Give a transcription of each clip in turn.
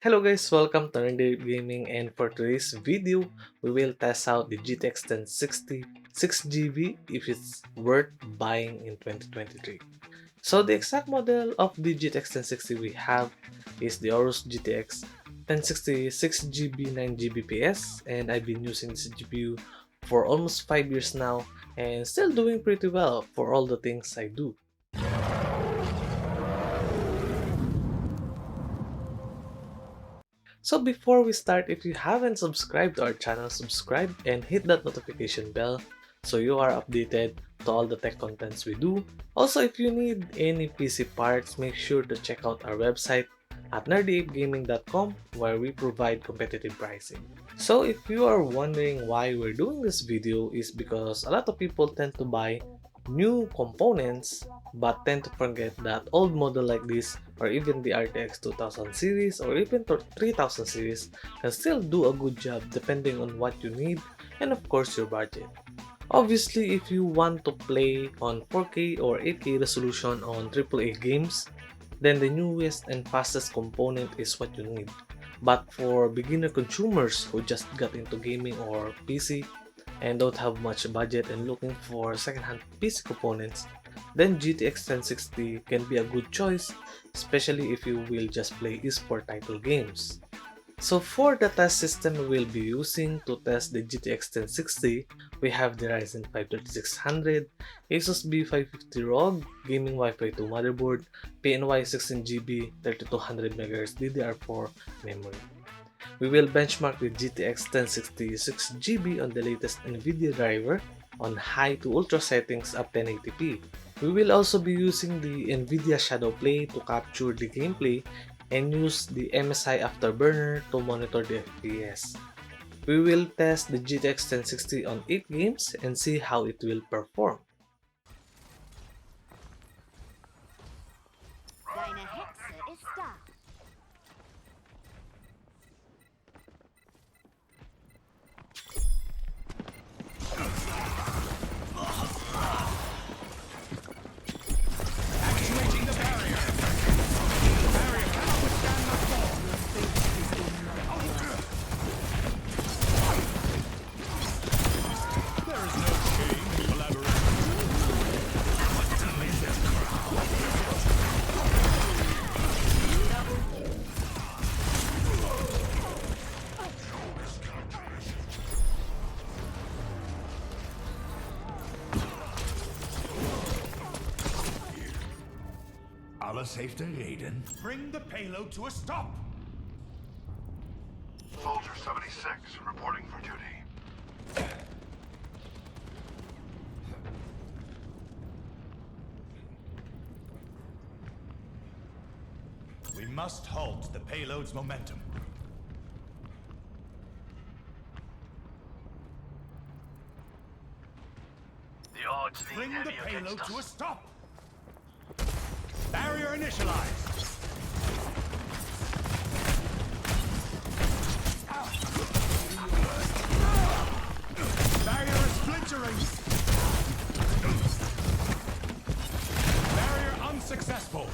Hello guys, welcome to Render Gaming, and for today's video, we will test out the GTX 1060 6GB if it's worth buying in 2023. So the exact model of the GTX 1060 we have is the Aorus GTX 1060 6GB 9GB PS, and I've been using this GPU for almost 5 years now and still doing pretty well for all the things I do. So before we start, if you haven't subscribed to our channel, subscribe and hit that notification bell so you are updated to all the tech contents we do. Also, if you need any PC parts, make sure to check out our website at nerdyapgaming.com where we provide competitive pricing. So if you are wondering why we're doing this video, is because a lot of people tend to buy new components but tend to forget that old model like this, or even the RTX 2000 series or even 3000 series, can still do a good job depending on what you need and of course your budget. Obviously, if you want to play on 4K or 8K resolution on AAA games, then the newest and fastest component is what you need. But for beginner consumers who just got into gaming or PC and don't have much budget and looking for second-hand PC components, then GTX 1060 can be a good choice, especially if you will just play esport title games. So for the test system we will be using to test the GTX 1060, we have the Ryzen 5 3600, Asus B550 ROG, Gaming Wi-Fi 2 motherboard, PNY 16GB 3200MHz DDR4 memory. We will benchmark the GTX 1060 6GB on the latest NVIDIA driver on high to ultra settings up 1080p. We will also be using the NVIDIA Shadow Play to capture the gameplay and use the MSI Afterburner to monitor the FPS. We will test the GTX 1060 on 8 games and see how it will perform. Deine Hexe ist da. Activating the barrier. The barrier cannot withstand the fall. There is no shame in collaboration. Alle safety reden. Bring the payload to a stop. Soldier 76 reporting for duty. We must halt the payload's momentum. The odds need Bring the heavy payload against to a us. stop. Barrier initialized. Barrier is splintering. Barrier unsuccessful.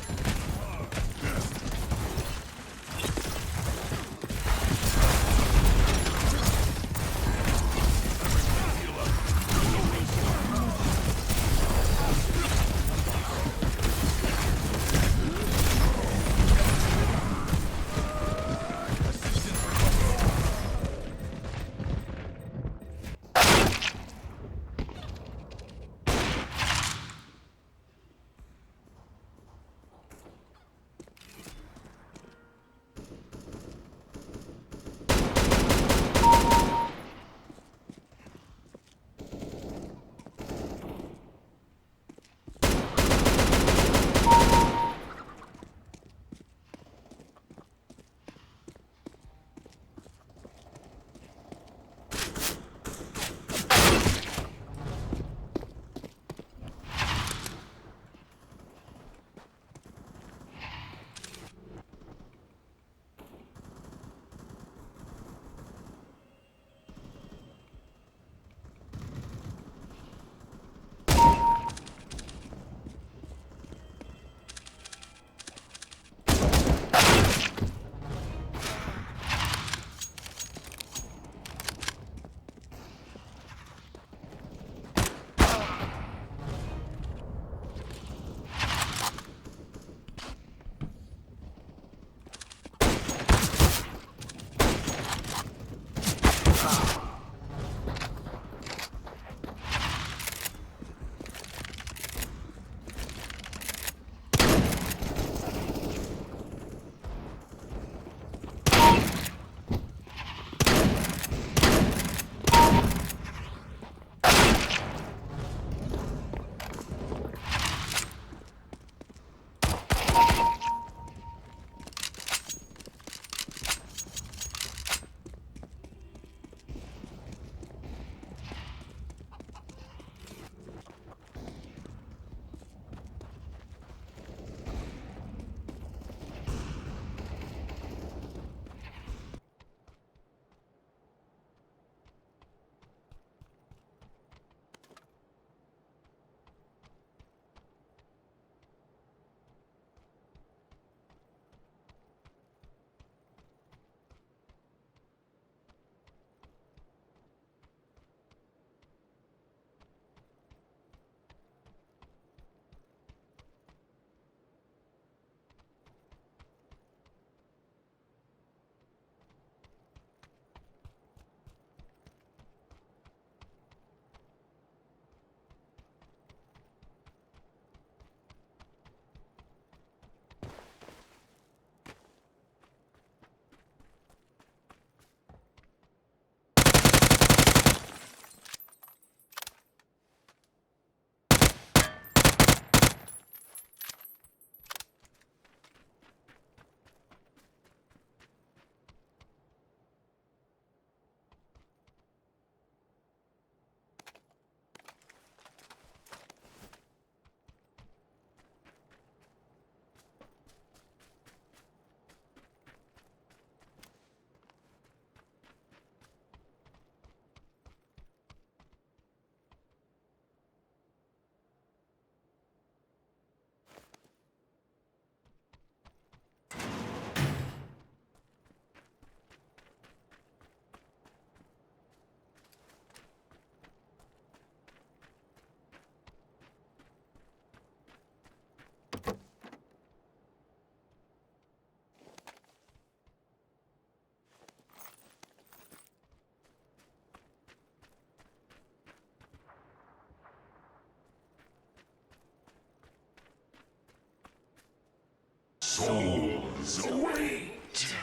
Souls await.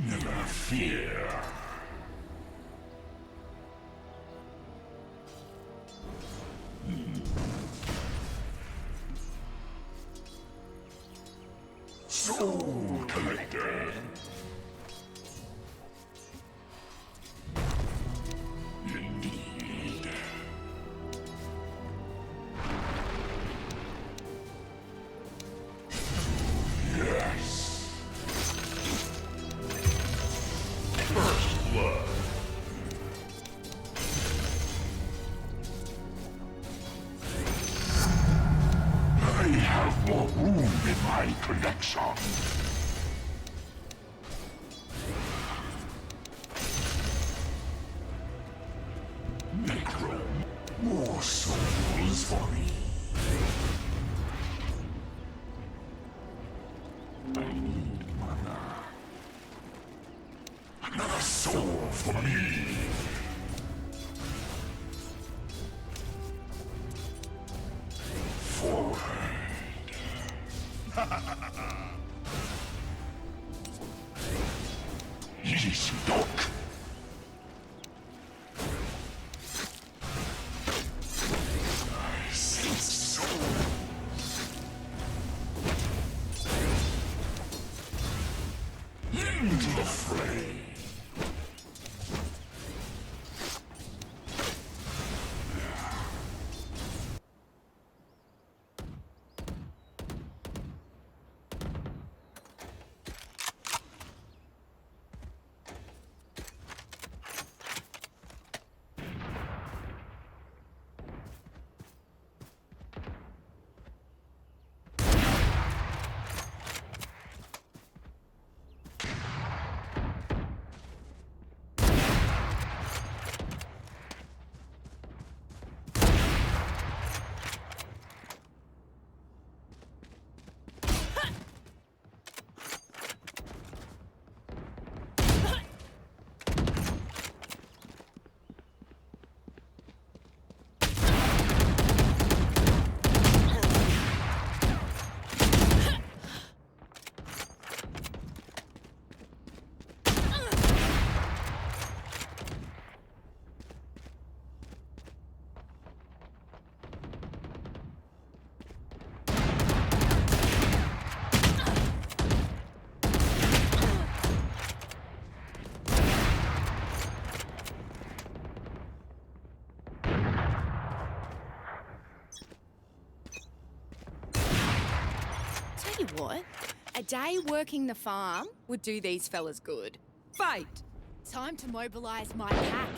Never fear. Soul collector. Indeed. Yes. First blood. I have more room in my collection. Necro, more souls for me. I need mana. Another soul for me. Forward. Easy dog. I sense soul. Into the fray. Tell you what, a day working the farm would do these fellas good. Fight! Time to mobilise my pack.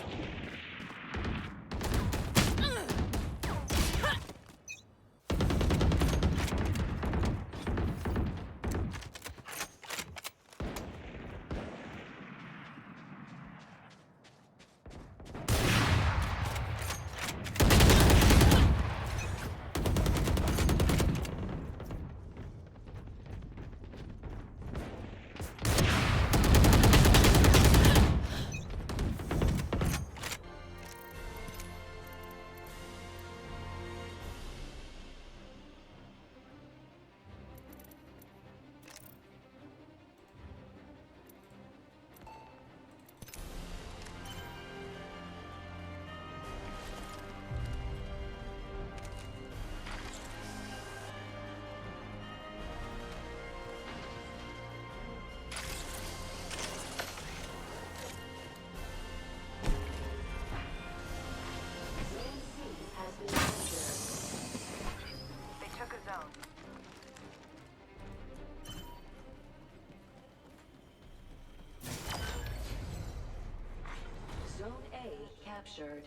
captured.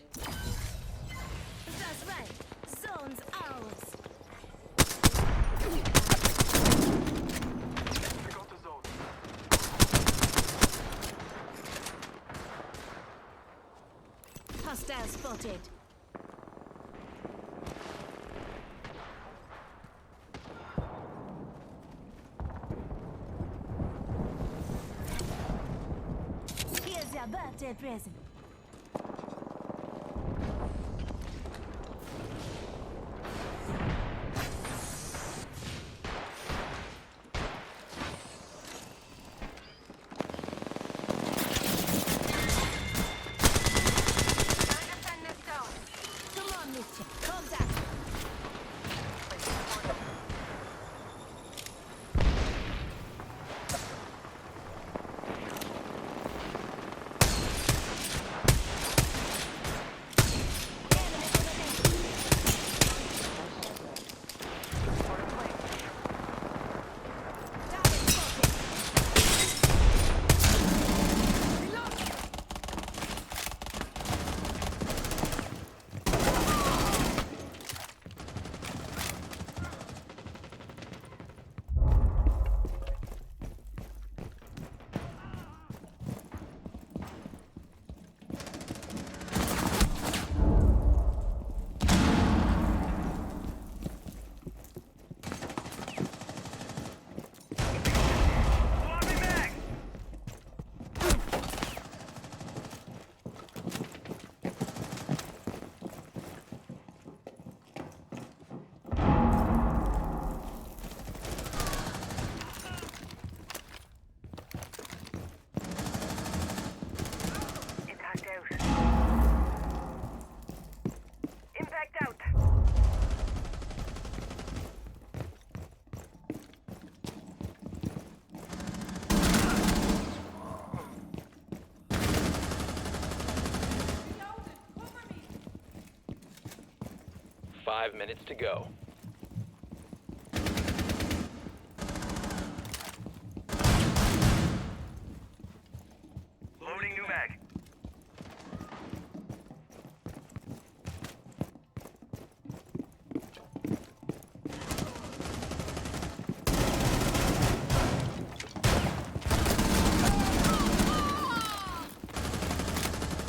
That's right. Zone's ours. We got the zone. Hostile spotted. a birthday present. Come on, Mitchell. Contact. Swapping back! 5 minutes to go. Loading new mag.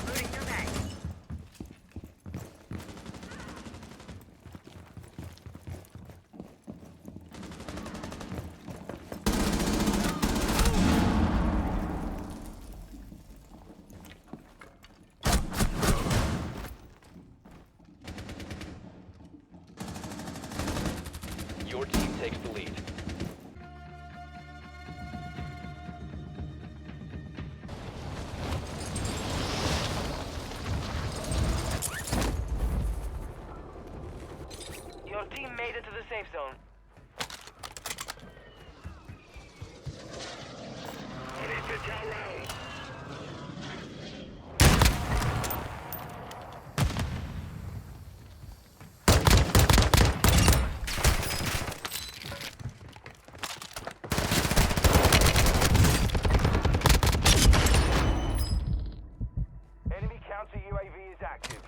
Loading new mag. Your team takes the lead. Your team made it to the safe zone. Enemy counter UAV is active.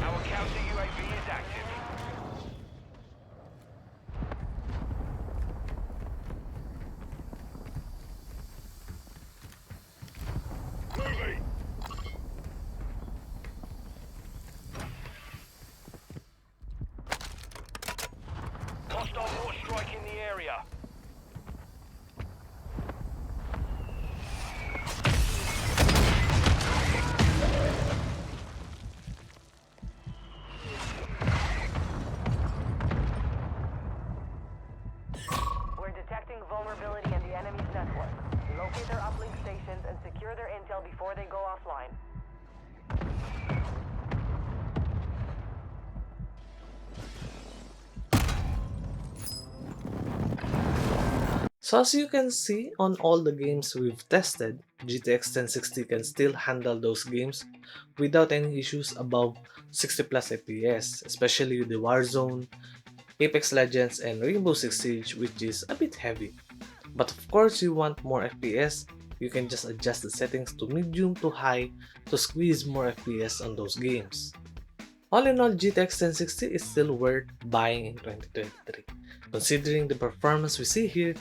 Our counter UAV is active. Hostile mortar strike in the area. We're detecting vulnerability in the enemy's network. Locate their uplink stations and secure their intel before they go offline. So as you can see on all the games we've tested, GTX 1060 can still handle those games without any issues above 60 plus FPS, especially with the Warzone, Apex Legends, and Rainbow Six Siege, which is a bit heavy. But of course you want more FPS, you can just adjust the settings to medium to high to squeeze more FPS on those games. All in all, GTX 1060 is still worth buying in 2023, considering the performance we see here.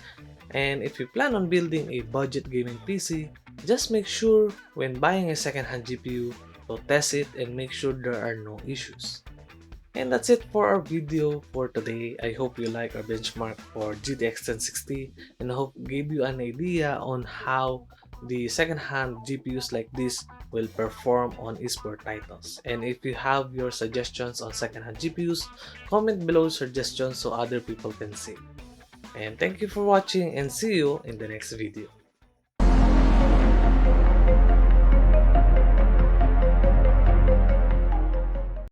And if you plan on building a budget gaming PC, just make sure when buying a second-hand GPU to test it and make sure there are no issues. And that's it for our video for today. I hope you like our benchmark for GTX 1060 and I hope gave you an idea on how the second-hand GPUs like this will perform on esports titles. And if you have your suggestions on second-hand GPUs, comment below suggestions so other people can see. And thank you for watching and see you in the next video.